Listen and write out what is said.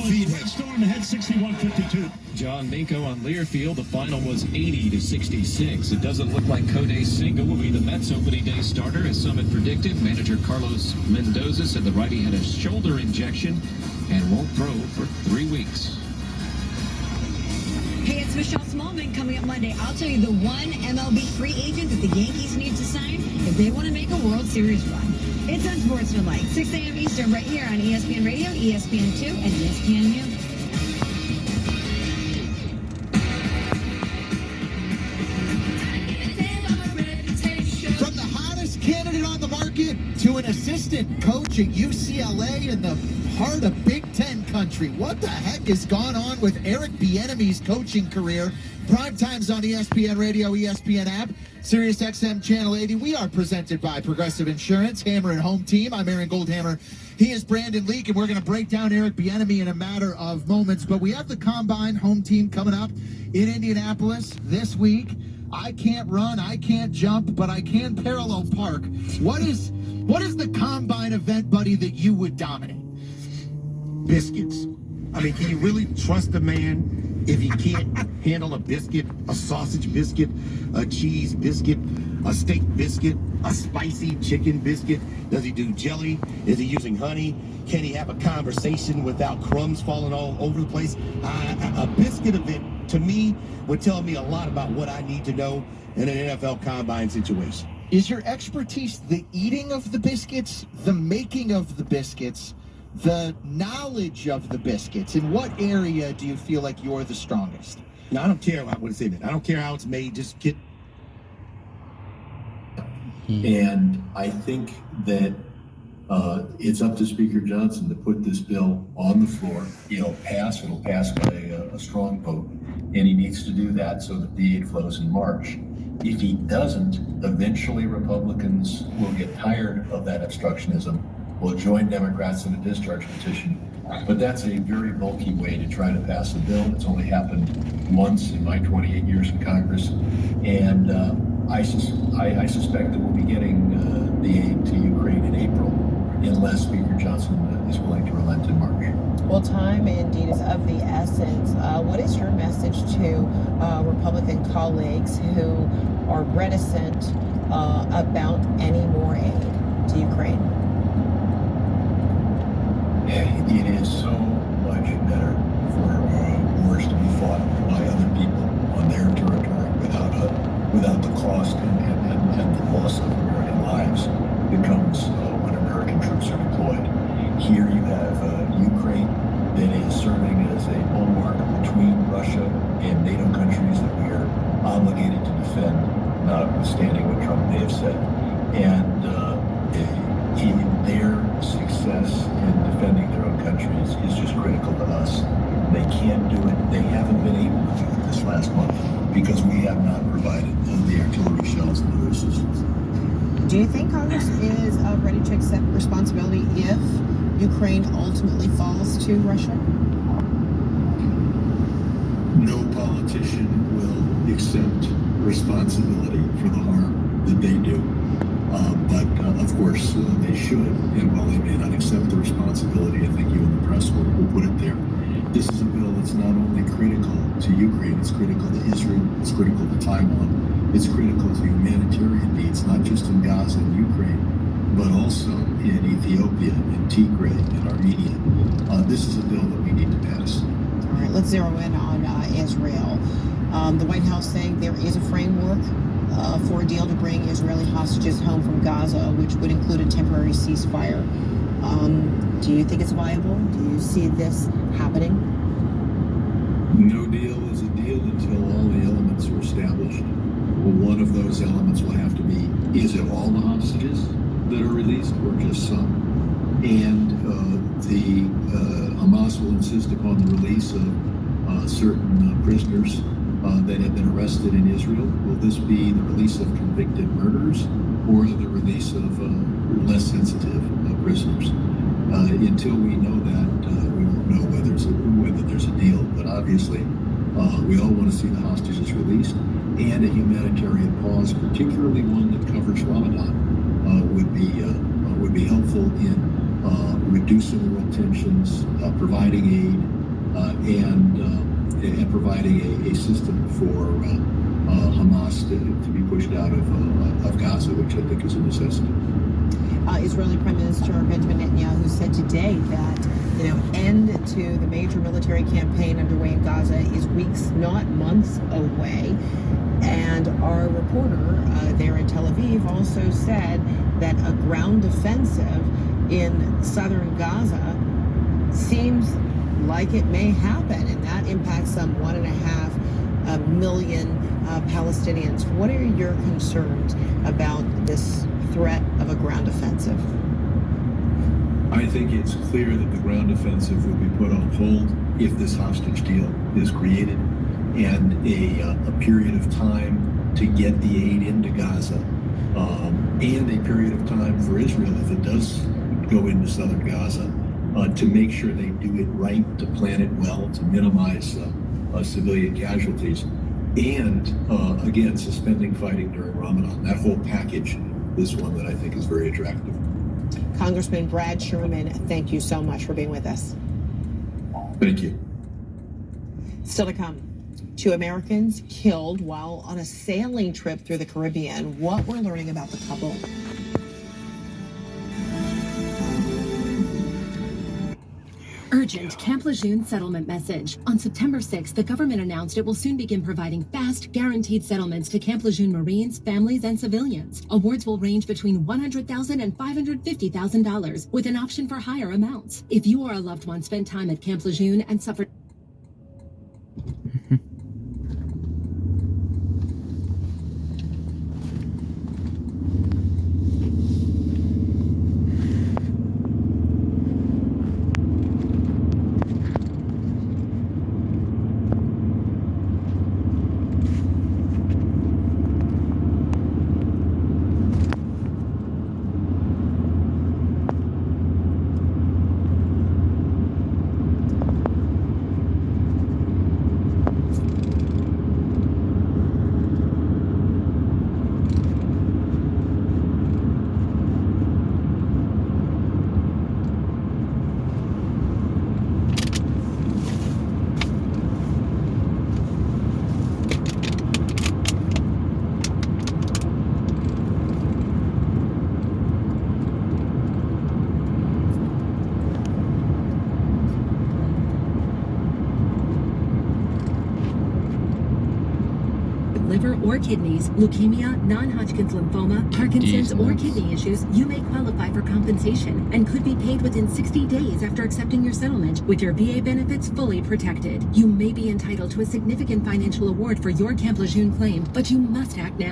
Feed him. Storm ahead 61-52. John Minko on Learfield. The final was 80-66. It doesn't look like Kodai Senga will be the Mets opening day starter, as some had predicted. Manager Carlos Mendoza said the righty had a shoulder injection and won't throw for 3 weeks. Hey, it's Michelle Smallman coming up Monday. I'll tell you the one MLB free agent that the Yankees need to sign if they want to make a World Series run. It's on Sports Tonight, 6 a.m. Eastern, right here on ESPN Radio, ESPN2, and ESPNU. From the hottest candidate on the market to an assistant coach at UCLA in the heart of Big Ten country. What the heck has gone on with Eric Bieniemy's coaching career? Prime times on ESPN Radio, ESPN app, Sirius XM Channel 80. We are presented by Progressive Insurance, Hammer and Home Team. I'm Aaron Goldhammer. He is Brandon Leak, and we're going to break down Eric Bieniemy in a matter of moments. But we have the Combine Home Team coming up in Indianapolis this week. I can't run, I can't jump, but I can parallel park. What is the Combine event, buddy, that you would dominate? Biscuits. I mean, can you really trust a man if he can't handle a biscuit, a sausage biscuit, a cheese biscuit, a steak biscuit, a spicy chicken biscuit? Does he do jelly? Is he using honey? Can he have a conversation without crumbs falling all over the place? A biscuit event, to me, would tell me a lot about what I need to know in an NFL Combine situation. Is your expertise the eating of the biscuits, the making of the biscuits, the knowledge of the biscuits? In what area do you feel like you're the strongest? Now, I don't care how it's in it. I don't care how it's made. Just get. And I think that it's up to Speaker Johnson to put this bill on the floor. It'll pass by a strong vote. And he needs to do that so that the aid flows in March. If he doesn't, eventually Republicans will get tired of that obstructionism, will join Democrats in a discharge petition. But that's a very bulky way to try to pass a bill. It's only happened once in my 28 years in Congress. And I suspect that we'll be getting the aid to Ukraine in April, unless Speaker Johnson is willing to relent in March. Well, time indeed is of the essence. What is your message to Republican colleagues who are reticent about any more aid to Ukraine? It is so much better for wars to be fought by other people on their territory without the cost and the loss of American lives that comes when American troops are deployed. Here you have Ukraine that is serving as a bulwark between Russia and NATO countries that we are obligated to defend, notwithstanding what Trump may have said. And their success in defending their own countries is just critical to us. They can't do it. They haven't been able to do it this last month because we have not provided the artillery shells and other assistance. Do you think Congress is ready to accept responsibility if Ukraine ultimately falls to Russia? No politician will accept responsibility for the harm that they do. But of course, they should. And while they may not accept the responsibility, I think you and the press will put it there. This is a bill that's not only critical to Ukraine, it's critical to Israel, it's critical to Taiwan, it's critical to humanitarian needs, not just in Gaza and Ukraine, but also in Ethiopia, in Tigray, in Armenia. This is a bill that we need to pass. All right, let's zero in on Israel. The White House saying there is a framework for a deal to bring Israeli hostages home from Gaza, which would include a temporary ceasefire. Do you think it's viable? Do you see this happening? No deal is a deal until all the elements are established. Well, one of those elements will have to be, is it all the hostages that are released or just some? And the Hamas will insist upon the release of certain prisoners that have been arrested in Israel. Will this be the release of convicted murderers or the release of less sensitive prisoners? Until we know that, we won't know whether there's a deal. But obviously, we all want to see the hostages released, and a humanitarian pause, particularly one that covers Ramadan, would be helpful in reducing world tensions, providing aid, and providing a system for Hamas to be pushed out of Gaza, which I think is a necessity. Israeli Prime Minister Benjamin Netanyahu said today that end to the major military campaign underway in Gaza is weeks, not months away. And our reporter there in Tel Aviv also said that a ground offensive in southern Gaza seems like it may happen, and that impacts some 1.5 million Palestinians. What are your concerns about this threat of a ground offensive? I think it's clear that the ground offensive will be put on hold if this hostage deal is created, and a period of time to get the aid into Gaza, and a period of time for Israel, if it does go into southern Gaza, to make sure they do it right, to plan it well, to minimize civilian casualties, and again, suspending fighting during Ramadan. That whole package is one that I think is very attractive. Congressman Brad Sherman, thank you so much for being with us. Thank you. Still to come, 2 Americans killed while on a sailing trip through the Caribbean. What we're learning about the couple. Urgent Camp Lejeune settlement message. On September 6th, the government announced it will soon begin providing fast, guaranteed settlements to Camp Lejeune Marines, families, and civilians. Awards will range between $100,000 and $550,000, with an option for higher amounts. If you or a loved one spent time at Camp Lejeune and suffered liver or kidneys, leukemia, non-Hodgkin's lymphoma, Parkinson's, or kidney issues, you may qualify for compensation and could be paid within 60 days after accepting your settlement with your VA benefits fully protected. You may be entitled to a significant financial award for your Camp Lejeune claim, but you must act now.